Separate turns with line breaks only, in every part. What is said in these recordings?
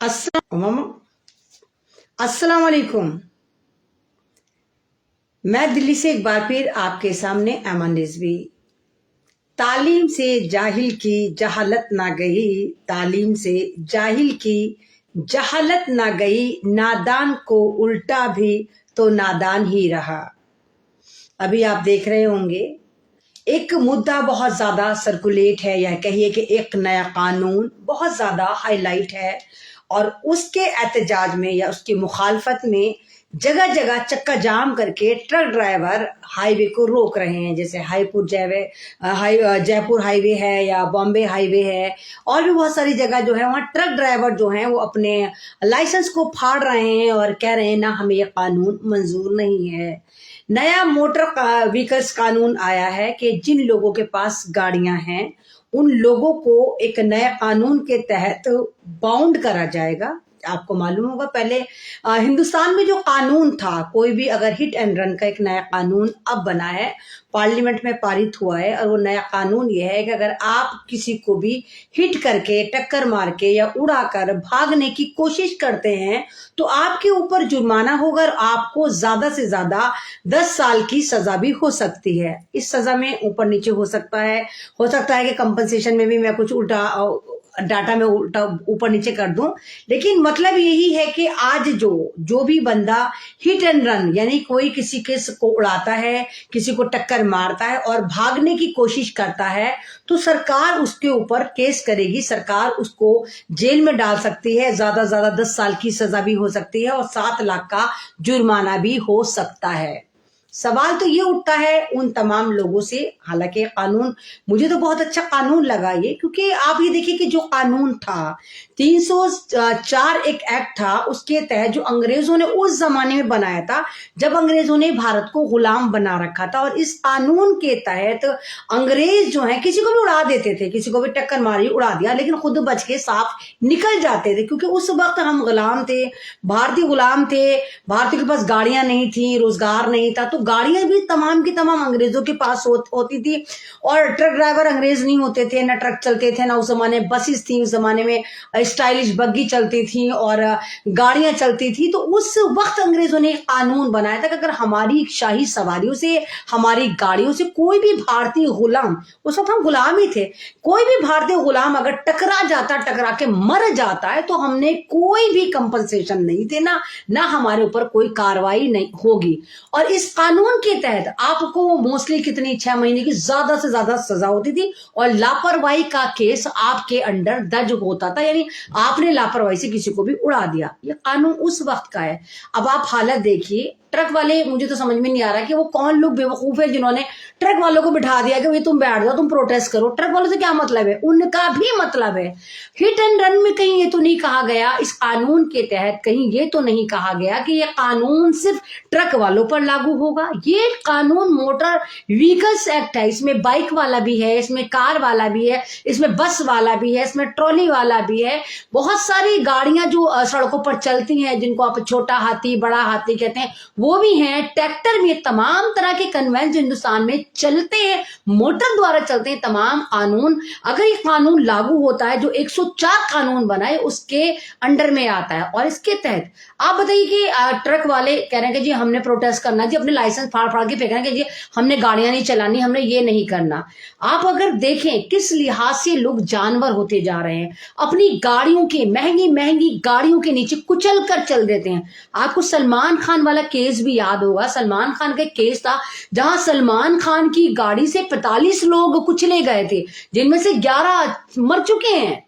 अस्सलाम वालेकुम। मैं दिल्ली से एक बार फिर आपके सामने ऐमन रिजवी। तालीम से जाहिल की जहालत ना गई, तालीम से जाहिल की जहालत ना गई, नादान को उल्टा भी तो नादान ही रहा। अभी आप देख रहे होंगे एक मुद्दा बहुत ज़्यादा सर्कुलेट है, या कहिए कि एक नया कानून बहुत ज़्यादा हाईलाइट है, और उसके एहतजाज में या उसकी मुखालफत में जगह जगह चक्का जाम करके ट्रक ड्राइवर हाईवे को रोक रहे हैं। जैसे जयपुर हाईवे है या बॉम्बे हाईवे है, और भी बहुत सारी जगह जो है वहाँ ट्रक ड्राइवर जो हैं वो अपने लाइसेंस को फाड़ रहे हैं और कह रहे हैं ना, हमें ये कानून मंजूर नहीं है। नया मोटर व्हीकल्स कानून आया है कि जिन लोगों के पास गाड़ियां हैं उन लोगों को एक नए कानून के तहत बाउंड करा जाएगा। आपको मालूम होगा पहले हिंदुस्तान में जो कानून था, कोई भी अगर हिट एंड रन का एक नया कानून अब बना है, पार्लियामेंट में पारित हुआ है, और वो नया कानून ये है कि अगर आप किसी को भी हिट करके, टक्कर मार के या उड़ाकर भागने की कोशिश करते हैं तो आपके ऊपर जुर्माना होगा और आपको ज्यादा से ज्यादा 10 साल की सजा भी हो सकती है। इस सजा में ऊपर नीचे हो सकता है कि कंपनसेशन में भी मैं कुछ उल्टा डाटा में उल्टा ऊपर नीचे कर दूं, लेकिन मतलब यही है कि आज जो भी बंदा हिट एंड रन यानी कोई किसी को उड़ाता है, किसी को टक्कर मारता है और भागने की कोशिश करता है, तो सरकार उसके ऊपर केस करेगी, सरकार उसको जेल में डाल सकती है, ज्यादा से ज्यादा 10 साल की सजा भी हो सकती है और 7 लाख का जुर्माना भी हो सकता है। सवाल तो ये उठता है उन तमाम लोगों से, हालांकि कानून मुझे तो बहुत अच्छा कानून लगा ये, क्योंकि आप ये देखिए कि जो कानून था 304 एक एक्ट था, उसके तहत जो अंग्रेजों ने उस जमाने में बनाया था जब अंग्रेजों ने भारत को गुलाम बना रखा था, और इस कानून के तहत अंग्रेज जो है किसी को भी उड़ा देते थे, किसी को भी टक्कर मारी उड़ा दिया, लेकिन खुद बच के साफ निकल जाते थे, क्योंकि उस वक्त हम गुलाम थे, भारतीय गुलाम थे, भारतीय के पास गाड़ियां नहीं थी, रोजगार नहीं था, तो गाड़ियां भी तमाम की तमाम अंग्रेजों के पास होती थी, और ट्रक ड्राइवर अंग्रेज नहीं होते थे, ना ट्रक चलते थे, ना उस जमाने बसेस थी, उस जमाने में स्टाइलिश बग्गी चलती थी और गाड़ियां चलती थी। तो उस वक्त अंग्रेजों ने कानून बनाया था कि अगर हमारी शाही सवारियों से, हमारी गाड़ियों से कोई भी भारतीय गुलाम, उस वक्त हम गुलाम ही थे, कोई भी भारतीय गुलाम अगर टकरा के मर जाता है तो हमने कोई भी कंपनसेशन नहीं देना, ना हमारे ऊपर कोई कार्रवाई नहीं होगी। और इस कानून के तहत आपको मोस्टली कितनी 6 महीने की ज्यादा से ज्यादा सजा होती थी, और लापरवाही का केस आपके अंडर दर्ज होता था, यानी आपने लापरवाही से किसी को भी उड़ा दिया। ये कानून उस वक्त का है। अब आप हालत देखिए, ट्रक वाले, मुझे तो समझ में नहीं आ रहा कि वो कौन लोग बेवकूफ है जिन्होंने ट्रक वालों को बिठा दिया कि भाई तुम बैठ जाओ, तुम प्रोटेस्ट करो। ट्रक वालों से क्या मतलब है? उनका भी मतलब है हिट एंड रन में कहीं ये तो नहीं कहा गया, इस कानून के तहत कहीं ये तो नहीं कहा गया कि ये कानून सिर्फ ट्रक वालों पर लागू होगा। ये कानून मोटर व्हीकल्स एक्ट है, इसमें बाइक वाला भी है, इसमें कार वाला भी है, इसमें बस वाला भी है, इसमें ट्रॉली वाला भी है। बहुत सारी गाड़ियां जो सड़कों पर चलती हैं, जिनको आप छोटा हाथी, बड़ा हाथी कहते हैं, वो भी हैं, ट्रैक्टर भी, तमाम तरह के कन्वेंस जो हिंदुस्तान में चलते हैं, मोटर द्वारा चलते हैं, तमाम कानून, अगर ये कानून लागू होता है, जो 104 कानून बनाए उसके अंडर में आता है। और इसके तहत आप बताइए कि ट्रक वाले कह रहे हैं कि जी हमने प्रोटेस्ट करना, जी अपने लाइसेंस फाड़ फाड़ के फेंक रहे हैं कि जी हमने गाड़ियां नहीं चलानी, हमने ये नहीं करना। आप अगर देखें किस लिहाज से लोग जानवर होते जा रहे हैं, अपनी गाड़ियों के, महंगी महंगी गाड़ियों के नीचे कुचल कर चल देते हैं। आपको सलमान खान वाला केस भी याद होगा, सलमान खान का केस था जहां सलमान खान की गाड़ी से 45 लोग कुचले गए थे, जिनमें से 11 मर चुके हैं।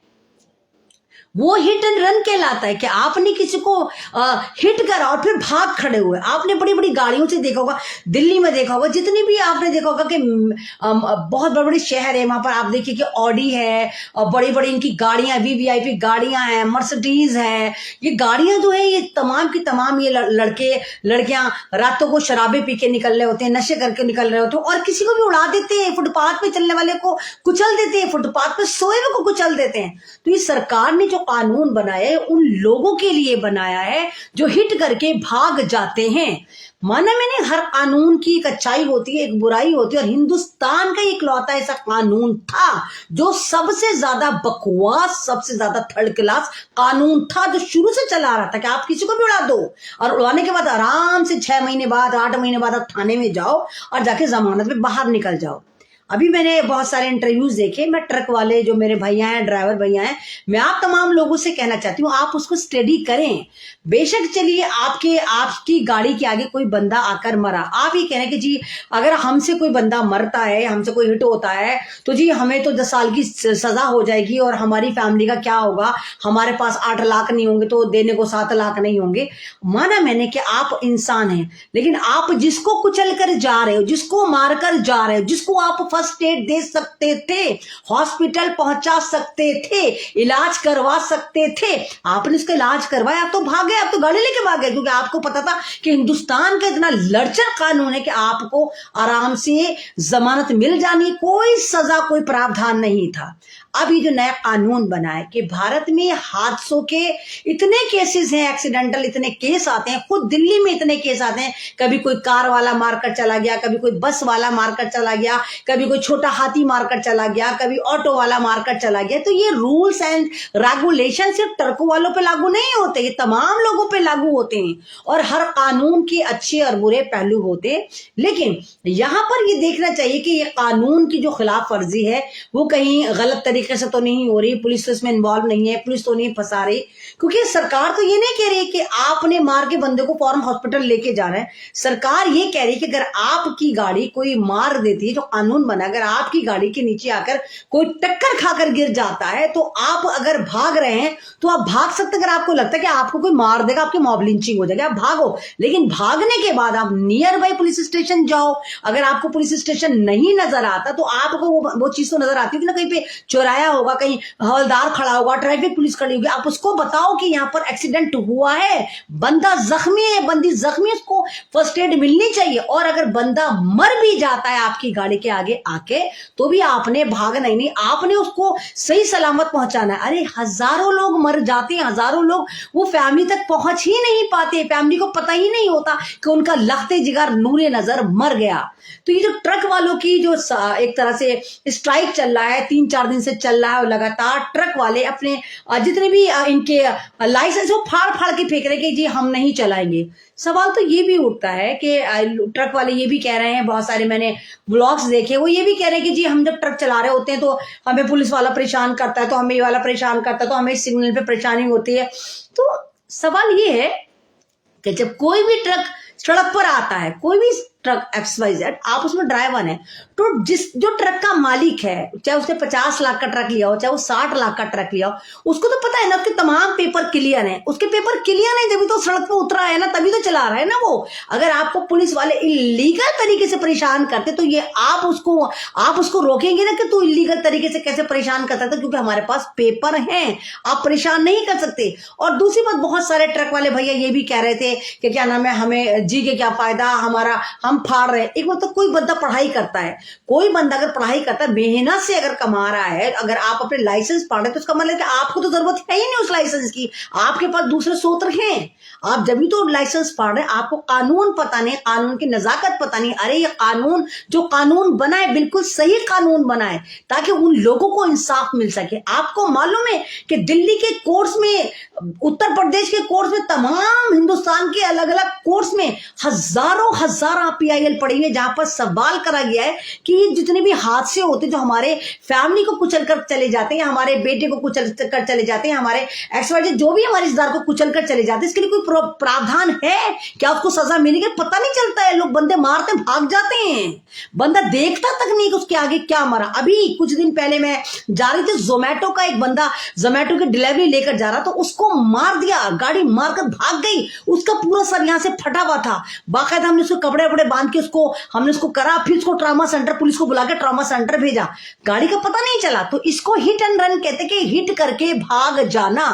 वो हिट एंड रन कहलाता है कि आपने किसी को हिट करा और फिर भाग खड़े हुए। आपने बड़ी बड़ी गाड़ियों से देखा होगा, दिल्ली में देखा होगा, जितनी भी आपने देखा होगा कि बहुत बड़े बड़े शहर है, वहां पर आप देखिए कि ऑडी है और बड़ी बड़ी इनकी गाड़ियां, वीवीआईपी गाड़ियां हैं, मर्सिडीज है। ये गाड़ियां जो है ये तमाम की तमाम, ये लड़के लड़कियां रातों को शराबे पी के निकल रहे होते हैं, नशे करके निकल रहे होते हैं, और किसी को भी उड़ा देते हैं, फुटपाथ पे चलने वाले को कुचल देते हैं, फुटपाथ पे सोए हुए को कुचल देते हैं। तो ये सरकार ने जो कानून बनाया है उन लोगों के लिए बनाया है जो हिट करके भाग जाते हैं। माना मैंने, हर कानून की एक अच्छाई होती है, एक बुराई होती है, और हिंदुस्तान का इकलौता ऐसा कानून था जो सबसे ज्यादा बकवास, सबसे ज्यादा थर्ड क्लास कानून था, जो शुरू से चला रहा था कि आप किसी को भी उड़ा दो और उड़ाने के बाद आराम से 6 महीने बाद, 8 महीने बाद आप थाने में जाओ और जाके जमानत में बाहर निकल जाओ। अभी मैंने बहुत सारे इंटरव्यूज देखे, मैं ट्रक वाले जो मेरे भैया हैं, ड्राइवर भैया हैं, मैं आप तमाम लोगों से कहना चाहती हूँ आप उसको स्टडी करें। बेशक चलिए आपकी गाड़ी के आगे कोई बंदा आकर मरा, आप ये कह रहे हैं कि जी अगर हमसे कोई बंदा मरता है, हमसे कोई हिट होता है तो जी हमें तो 10 साल की सजा हो जाएगी और हमारी फैमिली का क्या होगा, हमारे पास 8 लाख नहीं होंगे तो देने को 7 लाख नहीं होंगे। माना मैंने कि आप इंसान हैं, लेकिन आप जिसको कुचल कर जा रहे हो, जिसको मार कर जा रहे हो, जिसको आप फर्स्ट एड दे सकते थे, हॉस्पिटल पहुंचा सकते थे, इलाज करवा सकते थे, आपने उसका इलाज करवाया, आप तो भागे, आप तो गाड़ी लेके भागे, क्योंकि आपको पता था कि हिंदुस्तान का इतना लड़चर कानून है कि आपको आराम से जमानत मिल जानी, कोई सजा, कोई प्रावधान नहीं था। अब ये जो नया कानून बना है कि भारत में हादसों के इतने केसेस हैं, एक्सीडेंटल इतने केस आते हैं, खुद दिल्ली में इतने केस आते हैं, कभी कोई कार वाला मारकर चला गया, कभी कोई बस वाला मारकर चला गया, कभी कोई छोटा हाथी मारकर चला गया, कभी ऑटो वाला मारकर चला गया। तो ये रूल्स एंड रेगुलेशन सिर्फ ट्रकों वालों पे लागू नहीं होते, ये तमाम लोगों पे लागू होते हैं और हर कानून के अच्छे और बुरे पहलू होते हैं। लेकिन यहां पर ये देखना चाहिए कि ये कानून की जो खिलाफ वर्जी है वो कहीं गलत तरीके से तो नहीं हो रही, पुलिस तो इसमें इन्वॉल्व नहीं है, पुलिस तो नहीं फंसा रही, क्योंकि सरकार तो ये नहीं कह रही कि आपने मार के बंदे को फौरन हॉस्पिटल लेके जाना है। सरकार ये कह रही है कि अगर आपकी गाड़ी कोई मार देती है, जो कानून बना, अगर आपकी गाड़ी के नीचे आकर कोई टक्कर खाकर गिर जाता है तो आप अगर भाग रहे हैं तो आप भाग सकते, अगर आपको लगता है कि आपको कोई मार देगा, आपकी मॉब लिंचिंग हो जाएगी, आप भागो, लेकिन भागने के बाद आप नियर बाई पुलिस स्टेशन जाओ। अगर आपको पुलिस स्टेशन नहीं नजर आता तो आपको वो चीज तो नजर आती है कि ना कहीं पे चौराया होगा, कहीं हवलदार खड़ा होगा, ट्रैफिक पुलिस खड़ी होगी, आप उसको बताओ कि यहाँ पर एक्सीडेंट हुआ है, बंदा जख्मी है, बंदी जख्मी है, उसको फर्स्ट एड मिलनी चाहिए। और अगर बंदा मर भी जाता है आपकी गाड़ी के आगे आके तो भी आपने भागना ही नहीं, आपने उसको सही सलामत पहुंचाना है। अरे हजारों लोग मर जाते हैं, हजारों लोग वो फैमिली तक पहुंच ही नहीं पाते, फैमिली को पता ही नहीं होता कि उनका लखते जिगर नूरे नजर मर गया। तो ये जो ट्रक वालों की जो एक तरह से स्ट्राइक चल रहा है, 3-4 दिन से चल रहा है, लगातार ट्रक वाले अपने जितने भी इनके लाइसेंस वो फाड़ फाड़ के फेंक रहे कि जी हम नहीं चलाएंगे। सवाल तो ये भी उठता है कि ट्रक वाले ये भी कह रहे हैं, बहुत सारे मैंने व्लॉग्स देखे, वो ये भी कह रहे हैं कि जी हम जब ट्रक चला रहे होते हैं तो हमें पुलिस वाला परेशान करता है, तो हमें ये वाला परेशान करता है, तो हमें सिग्नल पे परेशानी होती है। तो सवाल ये है कि जब कोई भी ट्रक सड़क पर आता है, कोई भी ट्रक XYZ, आप उसमें ड्राइवर हैं, तो जो ट्रक का मालिक है, चाहे उसने 50 लाख का ट्रक लिया हो, चाहे वो 60 लाख का ट्रक लिया हो, उसको तो पता है ना उसके तमाम पेपर क्लियर हैं। उसके पेपर क्लियर नहीं, तभी तो सड़क पर उतरा है ना, तभी तो चला रहा है ना वो। अगर आपको पुलिस वाले इलीगल तरीके से परेशान करते तो ये आप उसको रोकेंगे ना कि तू इलीगल तरीके से कैसे परेशान करता था, क्योंकि हमारे पास पेपर हैं, आप परेशान नहीं कर सकते। और दूसरी बात, बहुत सारे ट्रक वाले भैया ये भी कह रहे थे कि क्या नाम है, हमें जी के क्या फायदा, हम फाड़ रहे हैं। एक बार तो कोई बंदा पढ़ाई करता है, कोई बंदा अगर पढ़ाई करता है, मेहनत से अगर कमा रहा है, अगर आप अपने लाइसेंस पढ़ रहे तो उसका मतलब कि आपको तो जरूरत है ही नहीं उस लाइसेंस की, आपके पास दूसरे स्रोत हैं। आप जब भी तो लाइसेंस पढ़ रहे हैं, आपको कानून पता नहीं, कानून की नजाकत पता नहीं। अरे ये कानून, जो कानून बना है बिल्कुल सही कानून बना है ताकि उन लोगों को इंसाफ मिल सके। आपको मालूम है कि दिल्ली के कोर्ट्स में, उत्तर प्रदेश के कोर्ट्स में, तमाम हिंदुस्तान के अलग अलग कोर्ट्स में हजारों PIL पड़ी हुई है, जहां पर सवाल करा गया है कि जितने भी हादसे होते जो हमारे फैमिली को कुचल कर चले जाते हैं, हमारे बेटे को कुचल कर चले जाते हैं, हमारे XYZ जो भी हमारे रिश्तेदार को कुचल कर चले जाते हैं, इसके लिए कोई प्रावधान है क्या? उसको सजा मिलेगी? पता नहीं चलता है, लोग बंदे मारते भाग जाते हैं, बंदा देखता तक नहीं कि उसके आगे क्या मरा। अभी कुछ दिन पहले मैं जा रही थी, जोमेटो का एक बंदा जोमेटो की डिलीवरी लेकर जा रहा, तो उसको मार दिया, गाड़ी मारकर भाग गई, उसका पूरा सर यहां से फटा हुआ था, बाकायदा हमने उसको कपड़े वपड़े बांध के उसको हमने उसको करा, फिर उसको ट्रॉमा सेंटर, पुलिस को बुला के ट्रॉमा सेंटर भेजा, गाड़ी का पता नहीं चला। तो इसको हिट एंड रन कहते कि हिट करके भाग जाना।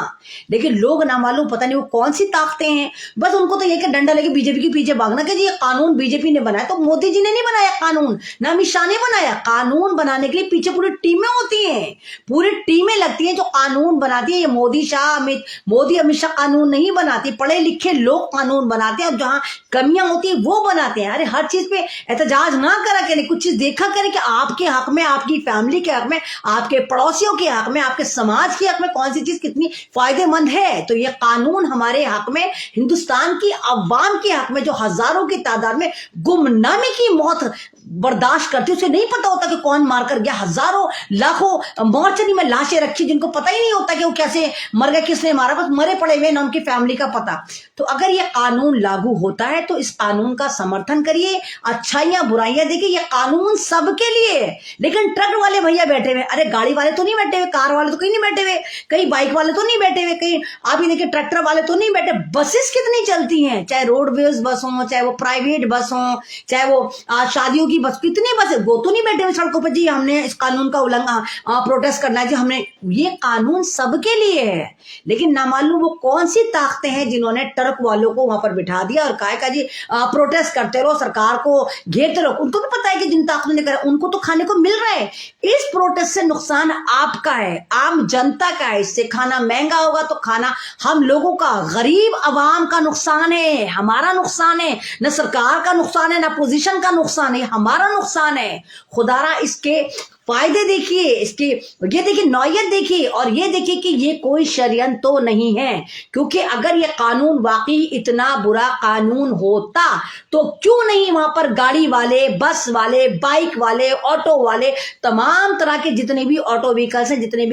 लेकिन लोग ना मालूम पता नहीं वो कौन सी ताकतें हैं, बस उनको तो ये कि डंडा लेके बीजेपी के पीछे भागना कि ये कानून बीजेपी ने बनाया। तो मोदी जी ने नहीं बनाया कानून, ना अमित शाह ने बनाया। कानून बनाने के लिए पीछे पूरी टीमें होती हैं, पूरी टीमें लगती हैं जो कानून बनाती है। ये मोदी अमित शाह कानून नहीं बनाती, पढ़े लिखे लोग कानून बनाते हैं, और जहां कमियां होती है वो बनाते हैं। अरे हर चीज पे एहतजाज ना करा करें, कुछ चीज देखा करें कि आपके हक में, आपकी फैमिली के हक में, आपके पड़ोसियों के हक में, आपके समाज के हक में कौन सी चीज कितनी फायदेमंद है। तो ये कानून हमारे हक में, हिंदुस्तान की अवाम के हक में जो हजारों की तादाद में गुमनामी की मौत बर्दाश्त करती, उसे नहीं पता होता कि कौन मार कर गया। हजारों लाखों मोर्चरी में लाशें रखी जिनको पता ही नहीं होता कि वो कैसे मर गए, किसने मारा, बस मरे पड़े हुए ना उनकी फैमिली का पता। तो अगर ये कानून लागू होता है तो इस कानून का समर्थन करिए, अच्छाइयां बुराइयां देखिए। ये कानून सबके लिए है। लेकिन ट्रक वाले भैया बैठे हुए, अरे गाड़ी वाले तो नहीं बैठे हुए, कार वाले तो कहीं नहीं बैठे हुए, कहीं बाइक वाले तो नहीं बैठे हुए, कहीं आप ही देखिए ट्रैक्टर वाले तो नहीं बैठे। बसेस कितनी चलती हैं, चाहे रोडवेज बस हो, चाहे वो प्राइवेट बस हो, चाहे वो शादियों की बस, कितनी बस, वो तो नहीं बैठे हुए सड़कों पर जी हमने इस कानून का उल्लंघन प्रोटेस्ट करना है जी हमने। ये कानून सबके लिए है, लेकिन ना मालूम वो कौन सी ताकतें हैं जिन्होंने ट्रक वालों को वहां पर बिठा दिया और कहा का जी प्रोटेस्ट करते रहो, सरकार को घेरते रहो। उनको तो पता है कि जिन ताकतों ने करा उनको तो खाने को मिल रहा है। इस प्रोटेस्ट से नुकसान आपका है, आम जनता का है। इससे खाना महंगा होगा तो खाना हम लोगों का, गरीब अवाम का नुकसान है, हमारा नुकसान है। न सरकार का नुकसान है, न पोजीशन का नुकसान है, हमारा नुकसान है। खुदारा इसके फायदे देखिए, इसके ये देखिए नौयत देखिए, और ये देखिए कि ये कोई षड्यंत्र तो नहीं है। क्योंकि अगर ये कानून वाकई इतना बुरा कानून होता तो क्यों नहीं वहां पर गाड़ी वाले, बस वाले, बाइक वाले, ऑटो वाले, तमाम तरह के जितने भी ऑटो व्हीकल्स हैं, जितने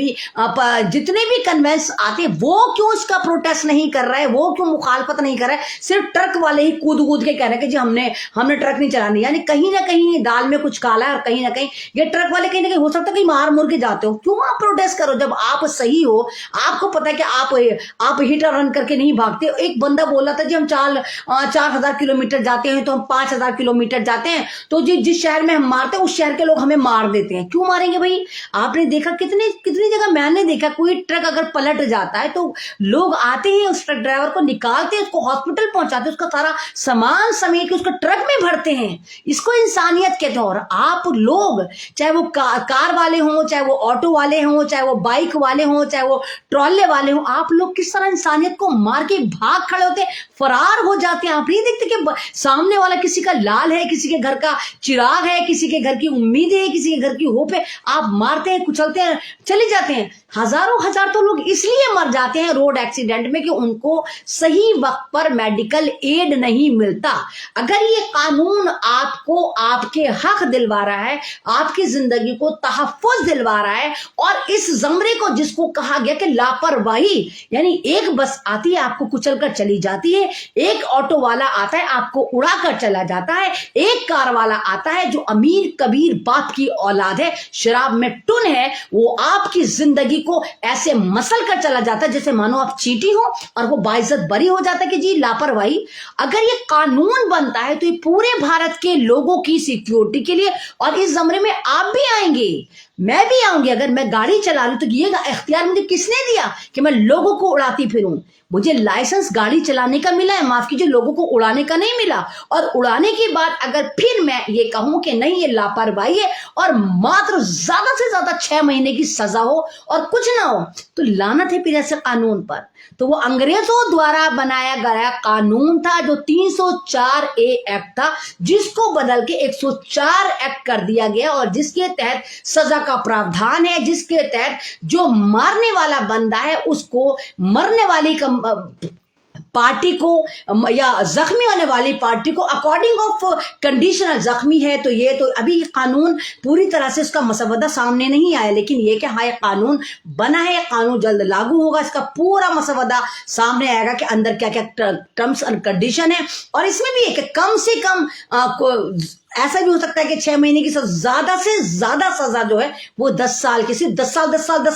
भी कन्वेंस आते हैं, वो क्यों इसका प्रोटेस्ट नहीं कर रहे हैं, वो क्यों मुखालफत नहीं कर रहे हैं। सिर्फ ट्रक वाले ही कूद कूद के कह रहे हैं कि जी हमने ट्रक नहीं चलानी। यानी कहीं ना कहीं दाल में कुछ काला है, और कहीं ना कहीं ये ट्रक वाले कहीं हो सकता है कि मार मुर के जाते हो। क्यों आप प्रोटेस्ट करो जब आप सही हो, आपको पता है कि आप हिट और रन करके नहीं भागते। एक बंदा बोला था जी हम 4,000 किलोमीटर जाते हैं तो हम 5,000 किलोमीटर जाते हैं, तो जिस शहर में हम मारते हैं उस शहर के लोग हमें मार देते हैं। क्यों मारेंगे भाई? आपने देखा कितनी जगह मैंने देखा, कोई ट्रक अगर पलट जाता है तो लोग आते हैं, उस ट्रक ड्राइवर को निकालते हैं, उसको हॉस्पिटल पहुंचाते हैं, उसका सारा सामान समेट के उसको ट्रक में भरते हैं। इसको इंसानियत कहते हैं। और आप लोग, चाहे वो कार वाले हों, चाहे वो ऑटो वाले हों, चाहे वो बाइक वाले हों, चाहे वो ट्रॉले वाले हों, आप लोग किस तरह इंसानियत को मार के भाग खड़े होते, फरार हो जाते हैं। आप नहीं देखते कि सामने वाला किसी का लाल है, किसी के घर का चिराग है, किसी के घर की उम्मीद है, किसी के घर की होप है, आप मारते हैं, कुचलते हैं, चले जाते हैं। हजार तो लोग इसलिए मर जाते हैं रोड एक्सीडेंट में कि उनको सही वक्त पर मेडिकल एड नहीं मिलता। अगर ये कानून आपको आपके हक दिलवा रहा है, आपकी जिंदगी को तहफ्फुज दिलवा रहा है, और इस जमरे को जिसको कहा गया कि लापरवाही, यानी एक बस आती है आपको कुचल कर चली जाती है, एक ऑटो वाला आता है आपको उड़ा कर चला जाता है, एक कार वाला आता है जो अमीर कबीर बाप की औलाद है, शराब में टुन है, वो आपकी जिंदगी को ऐसे मसल कर चला जाता है जैसे मानो आप चींटी हो, और वो बाइज्जत बरी हो जाता है कि जी लापरवाही। अगर ये कानून बनता है तो ये पूरे भारत के लोगों की सिक्योरिटी के लिए, और इस जमरे में आप भी आएंगे, मैं भी आऊंगी। अगर मैं गाड़ी चला लूं तो ये इख्तियार मुझे किसने दिया कि मैं लोगों को उड़ाती फिरूं? मुझे लाइसेंस गाड़ी चलाने का मिला है, माफ कीजिए, लोगों को उड़ाने का नहीं मिला। और उड़ाने के बाद अगर फिर मैं ये कहूं कि नहीं ये लापरवाही है, और मात्र ज्यादा से ज्यादा 6 महीने की सजा हो और कुछ ना हो, तो लानत है फिर ऐसे कानून पर। तो वो अंग्रेजों द्वारा बनाया गया कानून था जो 304A एक्ट था, जिसको बदल के 104 एक्ट कर दिया गया, और जिसके तहत सजा का प्रावधान है, जिसके तहत जो मारने वाला बंदा है उसको मरने वाली पार्टी को या जख्मी होने वाली पार्टी को अकॉर्डिंग ऑफ कंडीशनल जख्मी है तो ये, तो अभी कानून पूरी तरह से उसका मसवदा सामने नहीं आया, लेकिन ये कि हाँ ये कानून बना है, कानून जल्द लागू होगा, इसका पूरा मसवदा सामने आएगा कि अंदर क्या क्या टर्म्स एंड कंडीशन है। और इसमें भी है कि कम से कम ऐसा भी हो सकता है कि 6 महीने की सजा, ज्यादा से ज्यादा सजा जो है वो 10 साल की, सिर्फ 10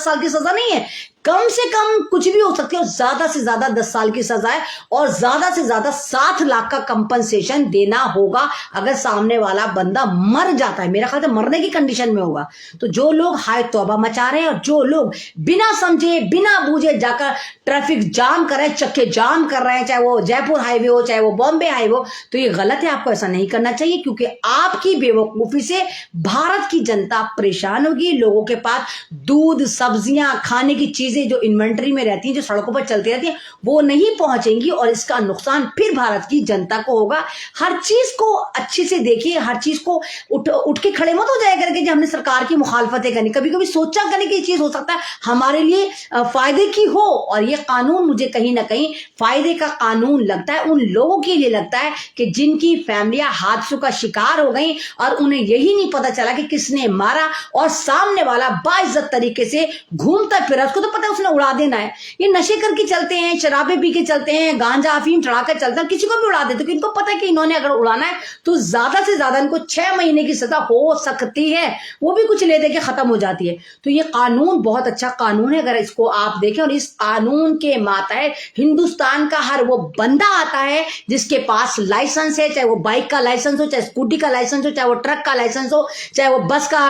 साल की सजा नहीं है, कम से कम कुछ भी हो सकती है, ज्यादा से ज्यादा 10 साल की सजा है और ज्यादा से ज्यादा 7 लाख का कंपनसेशन देना होगा अगर सामने वाला बंदा मर जाता है। मेरा ख्याल है मरने की कंडीशन में होगा। तो जो लोग हाय तौबा मचा रहे हैं और जो लोग बिना समझे बिना बूझे जाकर ट्रैफिक जाम कर रहे हैं, चक्के जाम कर रहे हैं, चाहे वो जयपुर हाईवे हो चाहे वो बॉम्बे हाईवे हो, तो ये गलत है। आपको ऐसा नहीं करना चाहिए क्योंकि आपकी बेवकूफी से भारत की जनता परेशान होगी। लोगों के पास दूध, सब्जियां, खाने की चीजें जो इन्वेंटरी में रहती हैं, जो सड़कों पर चलती रहती हैं, वो नहीं पहुंचेंगी और इसका नुकसान फिर भारत की जनता को होगा। हर चीज को अच्छे से देखिए, हर चीज को उठ के खड़े मत हो जाए करके जो हमने सरकार की मुखालफतें करनी। कभी कभी सोचा करने की चीज हो सकता है हमारे लिए फायदे की हो, और ये कानून मुझे कहीं ना कहीं फायदे का कानून लगता है। उन लोगों के लिए लगता है कि जिनकी फैमिलियां हादसों का शिकार हो गई और उन्हें यही नहीं पता चला कि किसने मारा, और सामने वाला बाइज्जत तरीके से घूमता फिरा, उसको तो पता है उसने उड़ा देना है। ये नशे करके चलते हैं, शराबें पी के चलते हैं, गांजा अफीम चढ़ा कर चलते हैं, किसी को भी उड़ा देते हैं। इनको पता है कि इन्होंने अगर उड़ाना है तो ज्यादा से ज्यादा इनको 6 महीने की सजा हो सकती है, वो भी कुछ ले दे के खत्म हो जाती है। तो ये कानून बहुत अच्छा कानून है, अगर इसको आप देखें। और इस कानून के मातहत हिंदुस्तान का हर वो बंदा आता है जिसके पास लाइसेंस है, चाहे वो बाइक का लाइसेंस हो, चाहे स्कूटी का लाइसेंस हो, चाहे वो ट्रक का लाइसेंस हो, चाहे वो बस का,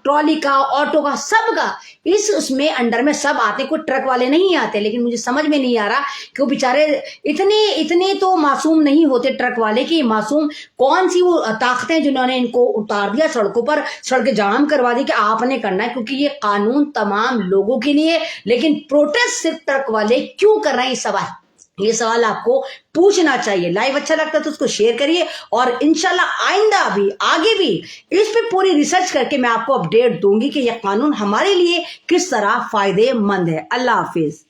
ट्रॉली का, ऑटो का, सबका इस उसमें अंडर में सब आते। कोई ट्रक वाले नहीं आते, लेकिन मुझे समझ में नहीं आ रहा कि वो बेचारे इतने तो मासूम नहीं होते ट्रक वाले की। मासूम कौन सी वो ताकतें जिन्होंने इनको उतार दिया सड़कों पर, सड़क जाम करवा दी कि आपने करना है, क्योंकि ये कानून तमाम लोगों के लिए। लेकिन प्रोटेस्ट सिर्फ ट्रक वाले क्यों कर रहे हैं, ये सवाल आपको पूछना चाहिए। लाइव अच्छा लगता है तो उसको शेयर करिए, और इंशाल्लाह आइंदा भी आगे भी इस पे पूरी रिसर्च करके मैं आपको अपडेट दूंगी कि यह कानून हमारे लिए किस तरह फायदेमंद है। अल्लाह हाफिज।